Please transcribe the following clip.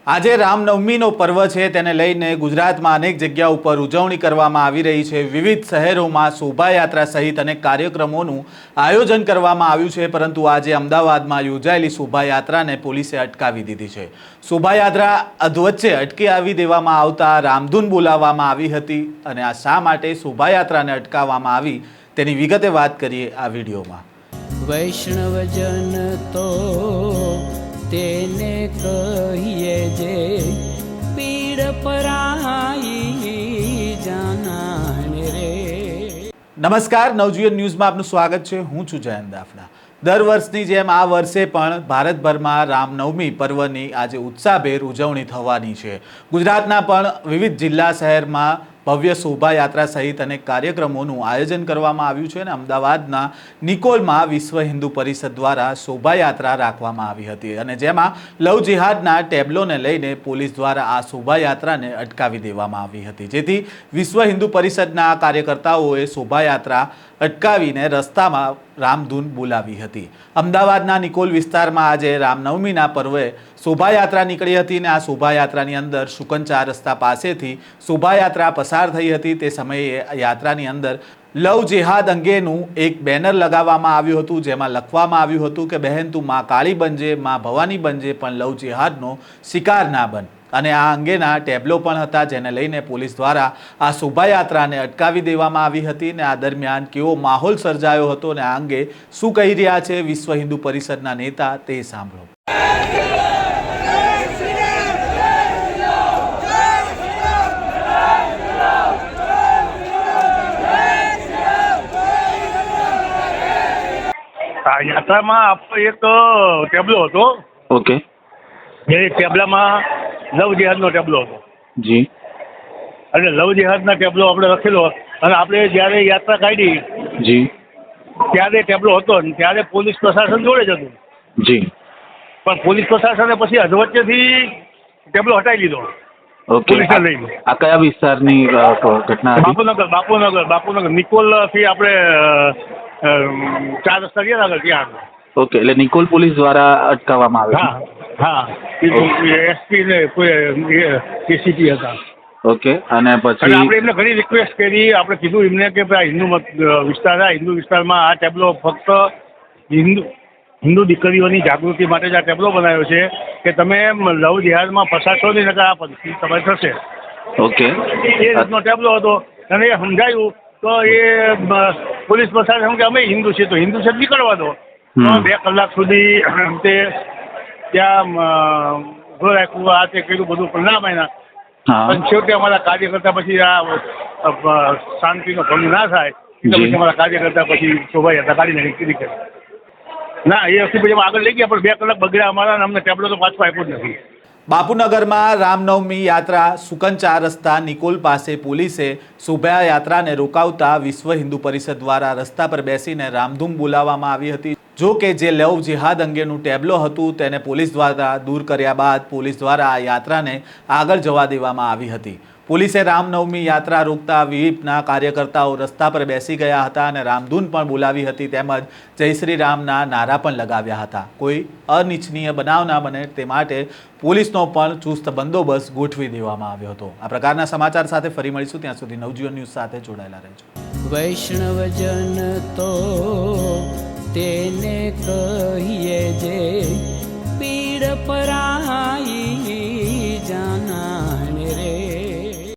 આજે રામનવમીનો પર્વ છે, તેને લઈને ગુજરાતમાં અનેક જગ્યા ઉપર ઉજવણી કરવામાં આવી રહી છે। વિવિધ શહેરોમાં શોભાયાત્રા સહિત અનેક કાર્યક્રમોનું આયોજન કરવામાં આવ્યું છે, પરંતુ આજે અમદાવાદમાં યોજાયેલી શોભાયાત્રાને પોલીસે અટકાવી દીધી છે। શોભાયાત્રા અધવચ્ચે અટકાવી દેવામાં આવતા રામધૂન બોલાવવામાં આવી હતી અને આ શા માટે શોભાયાત્રાને અટકાવવામાં આવી તેની વિગતે વાત કરીએ આ વિડીયોમાં। વૈષ્ણવજન તો તેને કહીએ જે પીડ પરાઈ જાનાને રે। નમસ્કાર, નવજીવન ન્યૂઝમાં આપનું સ્વાગત છે। હું છું જયંત દાફડા। દર વર્ષની જેમ આ વર્ષે પણ ભારતભરમાં રામનવમી પર્વની આજે ઉત્સાહભેર ઉજવણી થવાની છે। ગુજરાતના પણ વિવિધ જિલ્લા શહેરમાં ભવ્ય શોભાયાત્રા સહિત અનેક કાર્યક્રમોનું આયોજન કરવામાં આવ્યું છે અને અમદાવાદના નિકોલમાં વિશ્વ હિન્દુ પરિષદ દ્વારા શોભાયાત્રા રાખવામાં આવી હતી અને જેમાં લવ જિહાદના ટેબ્લોને લઈને પોલીસ દ્વારા આ શોભાયાત્રાને અટકાવી દેવામાં આવી હતી, જેથી વિશ્વ હિન્દુ પરિષદના કાર્યકર્તાઓએ શોભાયાત્રા અટકાવીને રસ્તામાં રામધૂન બોલાવી હતી। અમદાવાદના નિકોલ વિસ્તારમાં આજે રામનવમીના પર્વે શોભાયાત્રા નીકળી હતી અને આ શોભાયાત્રાની અંદર શુકનચાર રસ્તા પાસેથી શોભાયાત્રા પસાર થઈ હતી। તે સમયે યાત્રાની અંદર લવ જેહાદ અંગેનું એક બેનર લગાવવામાં આવ્યું હતું, જેમાં લખવામાં આવ્યું હતું કે બહેન તું માં કાળી બનજે, માં ભવાની બનજે, પણ લવ જેહાદનો શિકાર ના બન। અને આ અંગેના ટેબ્લો પણ હતા, જેને લઈને પોલીસ દ્વારા આ શોભાયાત્રાને અટકાવી દેવામાં આવી હતી અને આ દરમિયાન કેવો માહોલ સર્જાયો હતો અને આ અંગે શું કહી રહ્યા છે વિશ્વ હિન્દુ પરિષદના નેતા તે સાંભળો। યાત્રામાં આપણો એક ટેબ્લો હતો। ઓકે, એ ટેબ્લામાં લવ જેહાદનો ટેબ્લો હતો જી। એટલે લવ જેહાદના ટેબ્લો આપણે લખેલો અને આપણે જ્યારે યાત્રા કાઢી જી ત્યારે ટેબ્લો હતો ને ત્યારે પોલીસ પ્રશાસન જોડે જ હતું, જી। પણ પોલીસ પ્રશાસને પછી અધવચ્ચેથી ટેબ્લો હટાવી લીધો ઓકે, પોલીસને લઈને। આ કયા વિસ્તારની ઘટના હતી? બાપુનગર નિકોલથી આપણે 4 રસ્તા ગયા આગળ ત્યાં આગળ। ઓકે, એટલે નિકોલ પોલીસ દ્વારા અટકાવવામાં આવે હા, એસપી ને કોઈ એસીપી હતા। ઓકે, અને અને પછી આપણે એમને ઘણી રિક્વેસ્ટ કરી, આપણે કીધું એમને કે ભાઈ હિન્દુ વિસ્તારમાં આ ટેબ્લો ફક્ત હિન્દુ દીકરીઓની જાગૃતિ માટે જ આ ટેબ્લો બનાવ્યો છે કે તમે લવ જેહાદમાં ફસાશો નહીં, નકર આ પરિસ્થિતિ તમારી થશે। ઓકે, એ રીતનો ટેબ્લો હતો અને એ સમજાયું તો એ પોલીસ પ્રશાસન કે અમે હિન્દુ છીએ તો હિન્દુ છે નીકળવા દો। તો 2 કલાક સુધી તે ત્યાં રાખ્યું, આ તે કર્યું બધું, પણ ના માન્યા। હા, પણ છેવટે અમારા કાર્યકર્તા પછી આ શાંતિનો ભંગ ના થાય એટલે પછી અમારા કાર્યકર્તા પછી શોભાયાત્રા કાઢીને નીકળી ના એ વખતે પછી આગળ લઈ ગયા, પણ 2 કલાક બગડ્યા અમારા અને અમને ટેબ્લો તો પાછો આપ્યો જ નથી। બાપુનગરમાં રામનવમી યાત્રા શુકનચાર રસ્તા નિકોલ પાસે પોલીસે શોભાયાત્રાને રોકાવતા વિશ્વ હિન્દુ પરિષદ દ્વારા રસ્તા પર બેસીને રામધૂન બોલાવવામાં આવી હતી। જો કે જે લવ જેહાદ અંગેનું ટેબ્લો હતું તેને પોલીસ દ્વારા દૂર કર્યા બાદ પોલીસ દ્વારા આ યાત્રાને આગળ જવા દેવામાં આવી હતી। પોલીસે રામનવમી યાત્રા રોકતા વિહિપના કાર્યકર્તાઓ રસ્તા પર બેસી ગયા હતા અને રામધૂન પણ બોલાવી હતી, તેમજ જય શ્રી રામના નારા પણ લગાવ્યા હતા। કોઈ અનિચ્છનીય બનાવ ના બને તે માટે પોલીસનો પણ ચુસ્ત બંદોબસ્ત ગોઠવી દેવામાં આવ્યો હતો। આ પ્રકારના સમાચાર સાથે ફરી મળીશું, ત્યાં સુધી નવજીવન ન્યૂઝ સાથે જોડાયેલા રહેજો। વૈષ્ણવજન તો તેને કહીએ જે પીડ પરાઈ